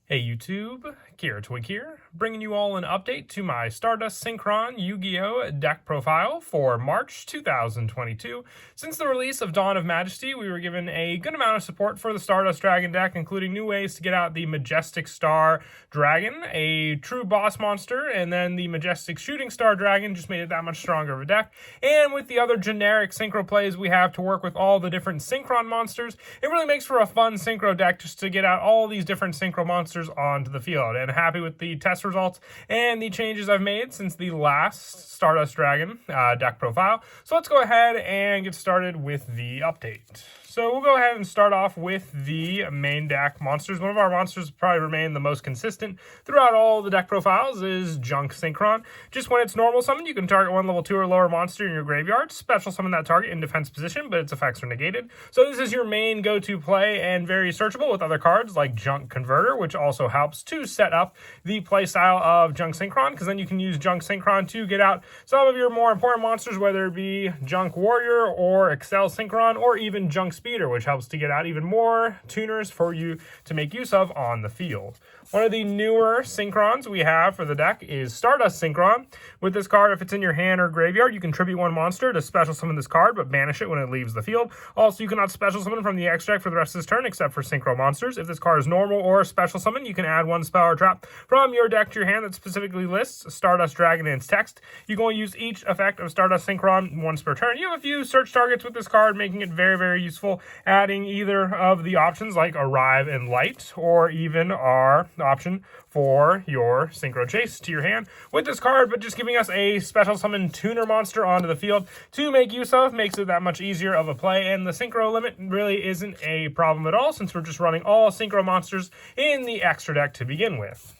Hey YouTube, Kira Twig here, bringing you all an update to my Stardust Syncron Yu-Gi-Oh! Deck profile for March 2022. Since the release of Dawn of Majesty, we were given a good amount of support for the Stardust Dragon deck, including new ways to get out the Majestic Star Dragon, a true boss monster, and then the Majestic Shooting Star Dragon just made it that much stronger of a deck. And with the other generic Synchro plays we have to work with all the different Synchron monsters, it really makes for a fun Synchro deck just to get out all these different Synchro monsters onto the field. And happy with the test results and the changes I've made since the last Stardust Dragon deck profile. So let's go ahead and get started with the update. So we'll go ahead and start off with the main deck monsters. One of our monsters probably remain the most consistent throughout all the deck profiles is Junk Synchron. Just when it's normal summon, you can target one level 2 or lower monster in your graveyard, special summon that target in defense position, but its effects are negated. So this is your main go-to play and very searchable with other cards like Junk Converter, which also helps to set up the playstyle of Junk Synchron, because then you can use Junk Synchron to get out some of your more important monsters, whether it be Junk Warrior or Excel Synchron or even Junk Speeder, which helps to get out even more tuners for you to make use of on the field. One of the newer Synchrons we have for the deck is Stardust Syncron. With this card, if it's in your hand or graveyard, you can tribute one monster to special summon this card, but banish it when it leaves the field. Also, you cannot special summon from the extra deck for the rest of this turn, except for Synchro monsters. If this card is normal or special summon, you can add one spell or trap from your deck to your hand that specifically lists Stardust Dragon in its text. You can only use each effect of Stardust Syncron once per turn. You have a few search targets with this card, making it very, very useful, adding either of the options like Arrive and Light, or even our option for your Synchro Chase to your hand with this card, but just giving us a special summon tuner monster onto the field to make use of makes it that much easier of a play, and the Synchro limit really isn't a problem at all since we're just running all Synchro monsters in the extra deck to begin with.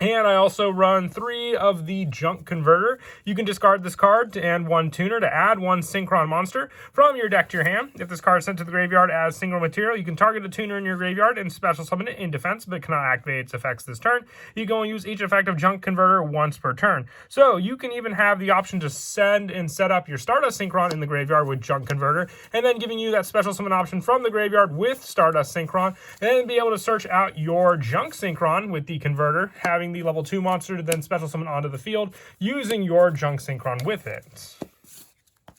And I also run 3 of the Junk Converter. You can discard this card and one tuner to add one Synchron monster from your deck to your hand. If this card is sent to the graveyard as single material, you can target a tuner in your graveyard and special summon it in defense, but cannot activate its effects this turn. You can only use each effect of Junk Converter once per turn. So you can even have the option to send and set up your Stardust Syncron in the graveyard with Junk Converter, and then giving you that special summon option from the graveyard with Stardust Syncron, and then be able to search out your Junk Synchron with the Converter, having the level 2 monster to then special summon onto the field using your Junk Synchron with it.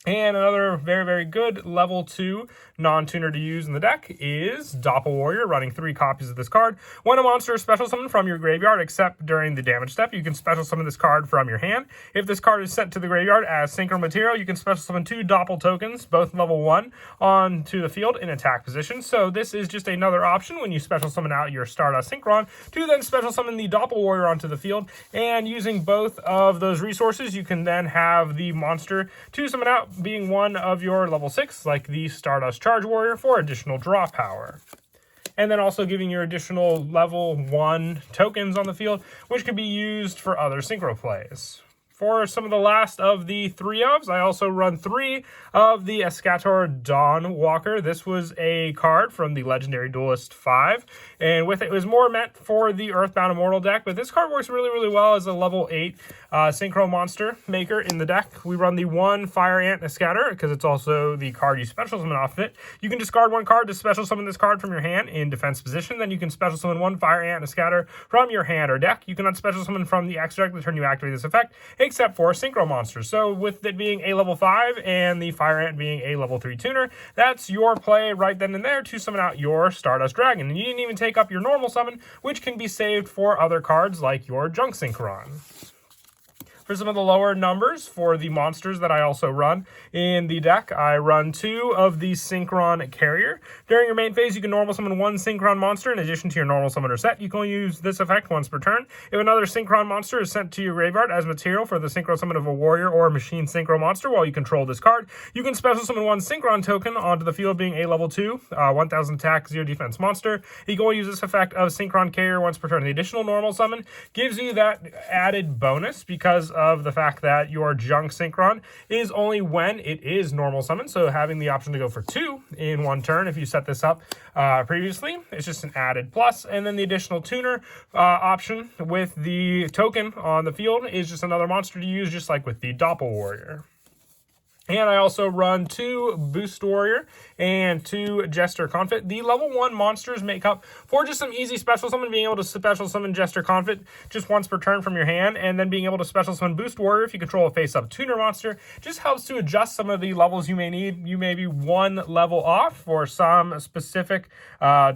And another very, very good level 2 non-tuner to use in the deck is Doppel Warrior, running 3 copies of this card. When a monster is special summoned from your graveyard, except during the damage step, you can special summon this card from your hand. If this card is sent to the graveyard as Synchro material, you can special summon 2 Doppel tokens, both level 1, onto the field in attack position. So this is just another option when you special summon out your Stardust Syncron to then special summon the Doppel Warrior onto the field. And using both of those resources, you can then have the monster to summon out being one of your level 6, like the Stardust Charge Warrior, for additional draw power. And then also giving your additional level 1 tokens on the field, which can be used for other Synchro plays. For some of the last of the 3-ofs, I also run 3 of the Escator Dawn Walker. This was a card from the Legendary Duelist 5, and with it was more meant for the Earthbound Immortal deck, but this card works really, really well as a level 8 Synchro monster maker in the deck. We run the 1 Fire Ant Escator, because it's also the card you special summon off of it. You can discard 1 card to special summon this card from your hand in defense position, then you can special summon 1 Fire Ant Escator from your hand or deck. You cannot special summon from the extra deck the turn you activate this effect, except for Synchro monsters. So with it being a level 5 and the Fire Ant being a level 3 tuner, that's your play right then and there to summon out your Stardust Dragon. And you didn't even take up your normal summon, which can be saved for other cards like your Junk Synchron. For some of the lower numbers for the monsters that I also run in the deck, I run 2 of the Synchron Carrier. During your main phase, you can normal summon 1 Synchron monster in addition to your normal summoner set. You can only use this effect once per turn. If another Synchron monster is sent to your graveyard as material for the Synchro summon of a warrior or a machine Synchro monster while you control this card, you can special summon 1 Synchron token onto the field being a level 2, 1000 attack, 0 defense monster. You can only use this effect of Synchron Carrier once per turn. The additional normal summon gives you that added bonus because of the fact that your Junk Synchron is only when it is normal summon, so having the option to go for 2 in one turn if you set this up previously, it's just an added plus. And then the additional tuner option with the token on the field is just another monster to use, just like with the Doppel Warrior. And I also run 2 Boost Warrior and 2 Jester Confit. The level 1 monsters make up for just some easy special summon, being able to special summon Jester Confit just once per turn from your hand, and then being able to special summon Boost Warrior if you control a face-up tuner monster. Just helps to adjust some of the levels you may need. You may be 1 level off for some specific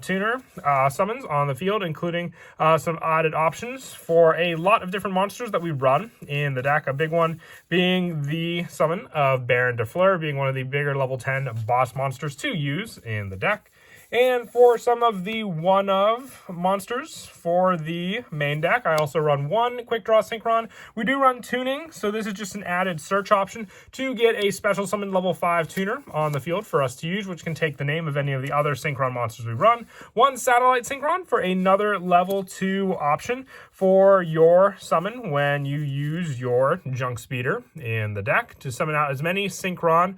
tuner summons on the field, including some added options for a lot of different monsters that we run in the deck. A big one being the summon of Baron de Fleur, being one of the bigger level 10 boss monsters to use in the deck. And for some of the one-of monsters for the main deck, I also run 1 Quick Draw Synchron. We do run tuning, so this is just an added search option to get a special summon level 5 tuner on the field for us to use, which can take the name of any of the other Synchron monsters we run. 1 Satellite Synchron for another level 2 option for your summon when you use your Junk Speeder in the deck to summon out as many Synchron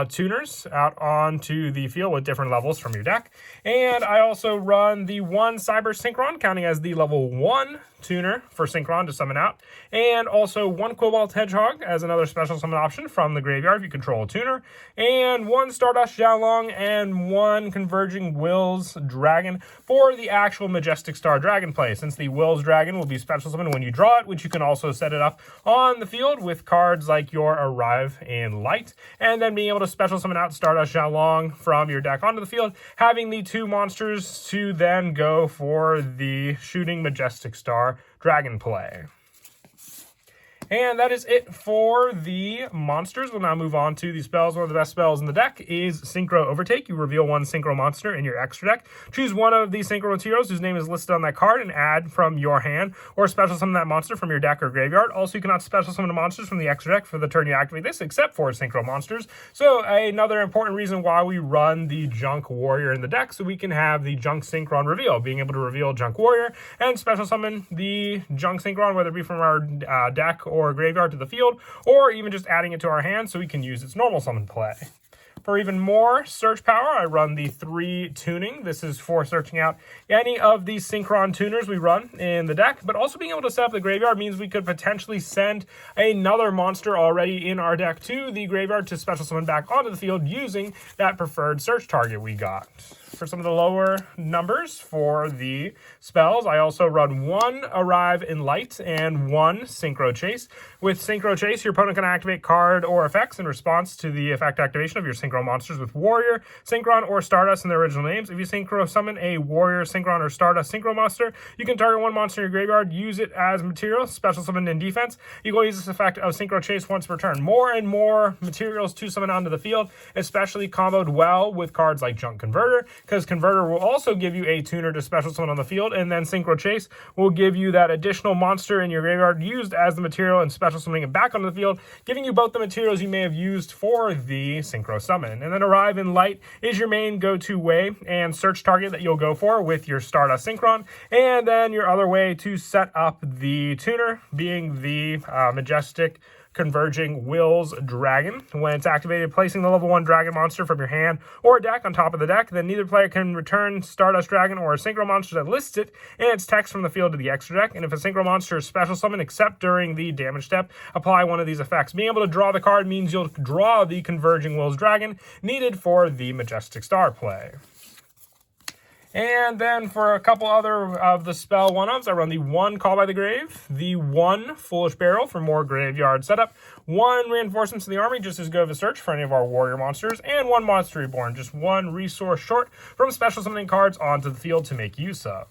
tuners out onto the field with different levels from your deck. And I also run the 1 Cyber Synchron, counting as the level 1 tuner for Synchron to summon out, and also 1 Cobalt Hedgehog as another special summon option from the graveyard if you control a tuner, and 1 Stardust Xiaolong and 1 Converging Wills Dragon for the actual Majestic Star Dragon play, since the Wills Dragon will be special summoned when you draw it, which you can also set it up on the field with cards like your Arrive in Light, and then being able to special summon out Stardust Xiaolong from your deck onto the field, having the 2 monsters to then go for the Shooting Majestic Star Dragon play. And that is it for the monsters. We'll now move on to the spells. One of the best spells in the deck is Synchro Overtake. You reveal 1 Synchro monster in your extra deck. Choose one of the Synchro materials whose name is listed on that card and add from your hand, or special summon that monster from your deck or graveyard. Also, you cannot special summon the monsters from the extra deck for the turn you activate this, except for Synchro monsters. So another important reason why we run the Junk Warrior in the deck, so we can have the Junk Synchron reveal, being able to reveal Junk Warrior and special summon the Junk Synchron, whether it be from our deck or graveyard to the field, or even just adding it to our hand so we can use its normal summon play. For even more search power, I run the 3 tuning. This is for searching out any of these Synchron tuners we run in the deck, but also being able to set up the graveyard means we could potentially send another monster already in our deck to the graveyard to special summon back onto the field using that preferred search target we got. For some of the lower numbers for the spells, I also run 1 Arrive in Light and 1 Synchro Chase. With Synchro Chase, your opponent can activate card or effects in response to the effect activation of your Synchro monsters with Warrior, Synchron, or Stardust in their original names. If you Synchro summon a Warrior, Synchron, or Stardust Synchro monster, you can target 1 monster in your graveyard, use it as material, special summon in defense. You can use this effect of Synchro Chase once per turn. More and more materials to summon onto the field, especially comboed well with cards like Junk Converter, because Converter will also give you a tuner to special summon on the field, and then Synchro Chase will give you that additional monster in your graveyard used as the material and special summoning it back onto the field, giving you both the materials you may have used for the Synchro summon. And then Arrive in Light is your main go-to way and search target that you'll go for with your Stardust Syncron, and then your other way to set up the tuner being the Majestic Converging Wills Dragon. When it's activated, placing the level 1 Dragon monster from your hand or deck on top of the deck, then neither player can return Stardust Dragon or a Synchro monster that lists it and its text from the field to the extra deck. And if a Synchro monster is special summoned except during the damage step, apply one of these effects. Being able to draw the card means you'll draw the Converging Wills Dragon needed for the Majestic Star play. And then for a couple other of the spell one-ups, I run the 1 Call by the Grave, the 1 Foolish Barrel for more graveyard setup, 1 Reinforcements to the Army, just as good of a search for any of our warrior monsters, and 1 Monster Reborn, just 1 resource short from special summoning cards onto the field to make use of.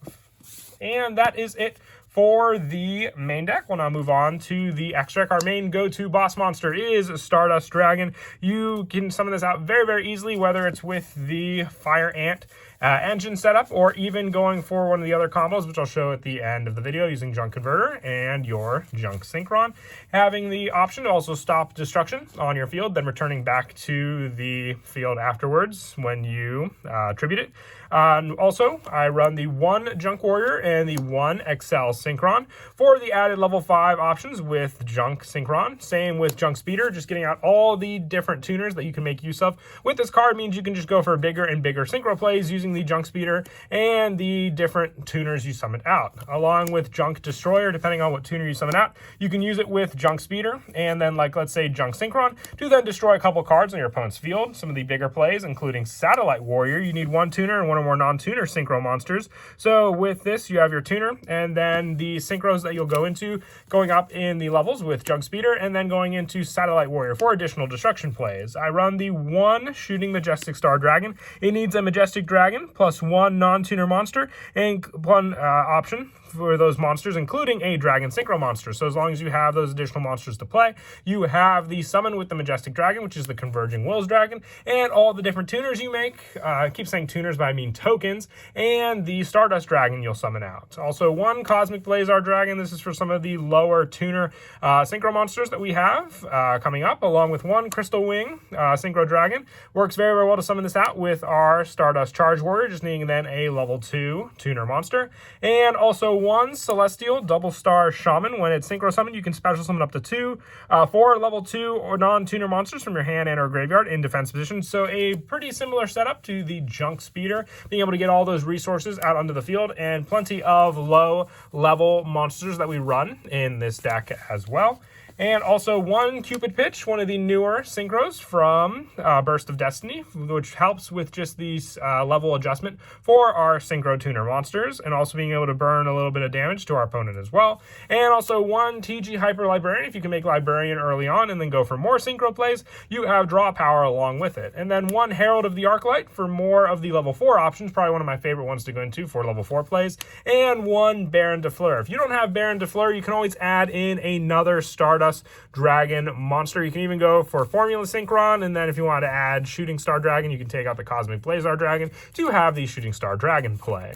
And that is it for the main deck. We'll now move on to the extra deck. Our main go-to boss monster is Stardust Dragon. You can summon this out very, very easily, whether it's with the Fire Ant engine setup, or even going for one of the other combos, which I'll show at the end of the video, using Junk Converter and your Junk Synchron. Having the option to also stop destruction on your field, then returning back to the field afterwards when you tribute it. Also, I run the 1 Junk Warrior and the 1 Excel Synchron for the added level 5 options with Junk Synchron. Same with Junk Speeder, just getting out all the different tuners that you can make use of. With this card means you can just go for bigger and bigger Synchro plays using using the Junk Speeder and the different tuners you summoned out. Along with Junk Destroyer, depending on what tuner you summon out, you can use it with Junk Speeder and then, like, let's say Junk Syncron, to then destroy a couple cards on your opponent's field. Some of the bigger plays, including Satellite Warrior, you need one tuner and one or more non-tuner Synchro monsters. So with this, you have your tuner, and then the Synchros that you'll go into going up in the levels with Junk Speeder, and then going into Satellite Warrior for additional destruction plays. I run the one Shooting Majestic Star Dragon. It needs a Majestic Dragon plus one non-tuner monster and one option for those monsters, including a Dragon Synchro monster. So as long as you have those additional monsters to play, you have the summon with the Majestic Dragon, which is the Converging Wills Dragon, and all the different tuners you make. I keep saying tuners, but I mean tokens, and the Stardust Dragon you'll summon out. Also, one Cosmic Blazar Dragon. This is for some of the lower tuner Synchro monsters that we have coming up, along with one Crystal Wing Synchro Dragon. Works very, very well to summon this out with our Stardust Charge Warrior, just needing then a level 2 tuner monster. And also one Celestial Double Star Shaman. When it's Synchro Summon, you can special summon up to 4 level 2 or non-tuner monsters from your hand and or graveyard in defense position. So a pretty similar setup to the Junk Speeder, being able to get all those resources out onto the field, and plenty of low level monsters that we run in this deck as well. And also one Cupid Pitch, one of the newer Synchros from Burst of Destiny, which helps with just the level adjustment for our Synchro tuner monsters, and also being able to burn a little bit of damage to our opponent as well. And also one TG Hyper Librarian. If you can make Librarian early on and then go for more Synchro plays, you have draw power along with it. And then one Herald of the Arclight for more of the level 4 options, probably one of my favorite ones to go into for level 4 plays. And one Baron de Fleur. If you don't have Baron de Fleur, you can always add in another Stardust Dragon monster. You can even go for Formula Synchron, and then if you want to add Shooting Star Dragon, you can take out the Cosmic Blazar Dragon to have the Shooting Star Dragon play.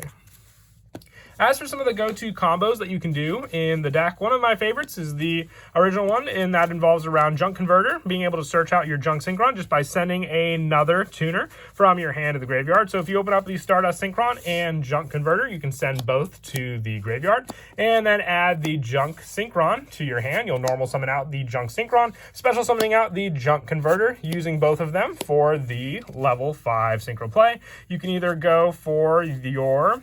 As for some of the go-to combos that you can do in the deck, one of my favorites is the original one, and that involves around Junk Converter, being able to search out your Junk Synchron just by sending another tuner from your hand to the graveyard. So if you open up the Stardust Syncron and Junk Converter, you can send both to the graveyard, and then add the Junk Synchron to your hand. You'll normal summon out the Junk Synchron, special summoning out the Junk Converter, using both of them for the level 5 Synchro play. You can either go for your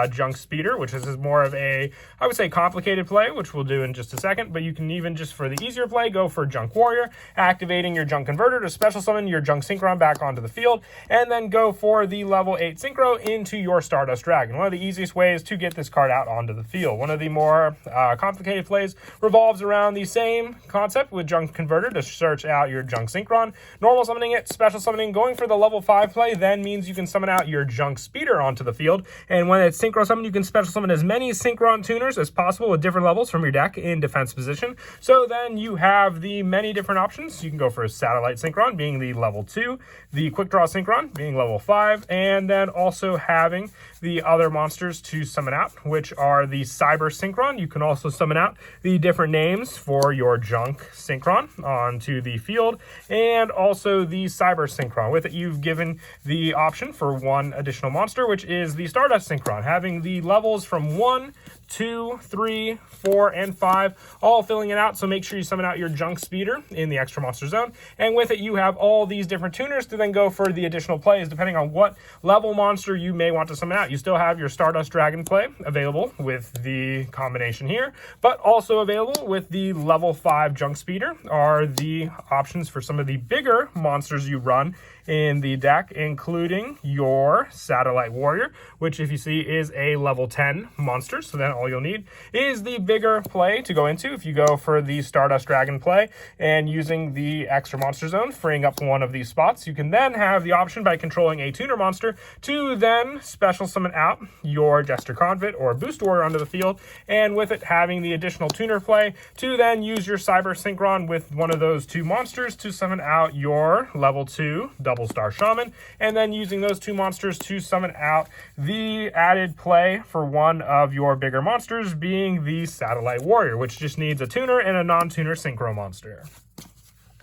Junk Speeder, which is more of a, I would say, complicated play, which we'll do in just a second, but you can even, just for the easier play, go for Junk Warrior, activating your Junk Converter to special summon your Junk Synchron back onto the field, and then go for the level 8 Synchro into your Stardust Dragon. One of the easiest ways to get this card out onto the field. One of the more complicated plays revolves around the same concept with Junk Converter to search out your Junk Synchron, normal summoning it, special summoning, going for the level 5 play, then means you can summon out your Junk Speeder onto the field, and when it's Synchro Summon, you can special summon as many Synchron tuners as possible with different levels from your deck in defense position. So then you have the many different options. You can go for a Satellite Synchron being the level 2, the Quick Draw Synchron being level 5, and then also having the other monsters to summon out, which are the Cyber Synchron. You can also summon out the different names for your Junk Synchron onto the field, and also the Cyber Synchron. With it, you've given the option for one additional monster, which is the Stardust Syncron, having the levels from 1, 2, 3, 4, and 5, all filling it out. So make sure you summon out your Junk Speeder in the extra monster zone. And with it, you have all these different tuners to then go for the additional plays, depending on what level monster you may want to summon out. You still have your Stardust Dragon play available with the combination here, but also available with the level 5 Junk Speeder are the options for some of the bigger monsters you run in the deck, including your Satellite Warrior, which, if you see, is a level 10 monster. So then all you'll need is the bigger play to go into. If you go for the Stardust Dragon play and using the extra monster zone, freeing up one of these spots, you can then have the option, by controlling a tuner monster, to then special summon out your Jester Convent or Boost Warrior onto the field, and with it having the additional tuner play, to then use your Cyber Synchron with one of those two monsters to summon out your level 2 Double Star Shaman, and then using those two monsters to summon out the added play for one of your bigger monsters, being the Satellite Warrior, which just needs a tuner and a non-tuner Synchro monster.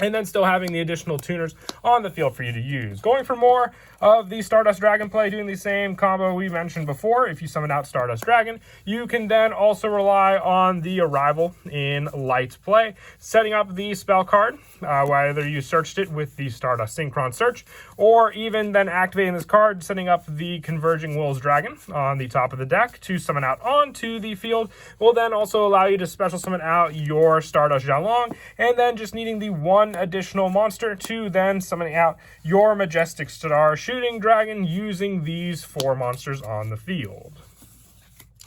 and then still having the additional tuners on the field for you to use. Going for more of the Stardust Dragon play, doing the same combo we mentioned before. If you summon out Stardust Dragon, you can then also rely on the Arrival in light play, setting up the spell card, whether you searched it with the Stardust Syncron search, or even then activating this card, setting up the Converging Wills Dragon on the top of the deck to summon out onto the field, will then also allow you to special summon out your Stardust Xiaolong, and then just needing the one additional monster to then summoning out your Majestic Star Shooting Dragon using these 4 monsters on the field.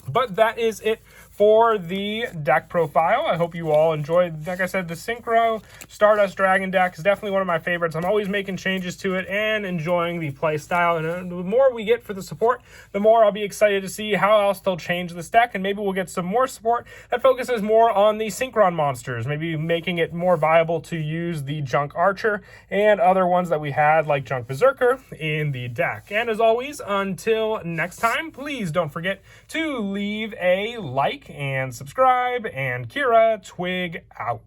But that is it for the deck profile. I hope you all enjoyed. Like I said, the Synchro Stardust Dragon deck is definitely one of my favorites. I'm always making changes to it and enjoying the play style. And the more we get for the support, the more I'll be excited to see how else they'll change this deck. And maybe we'll get some more support that focuses more on the Synchron monsters, maybe making it more viable to use the Junk Archer and other ones that we had, like Junk Berserker, in the deck. And as always, until next time, please don't forget to leave a like and subscribe, and Kira Twig out.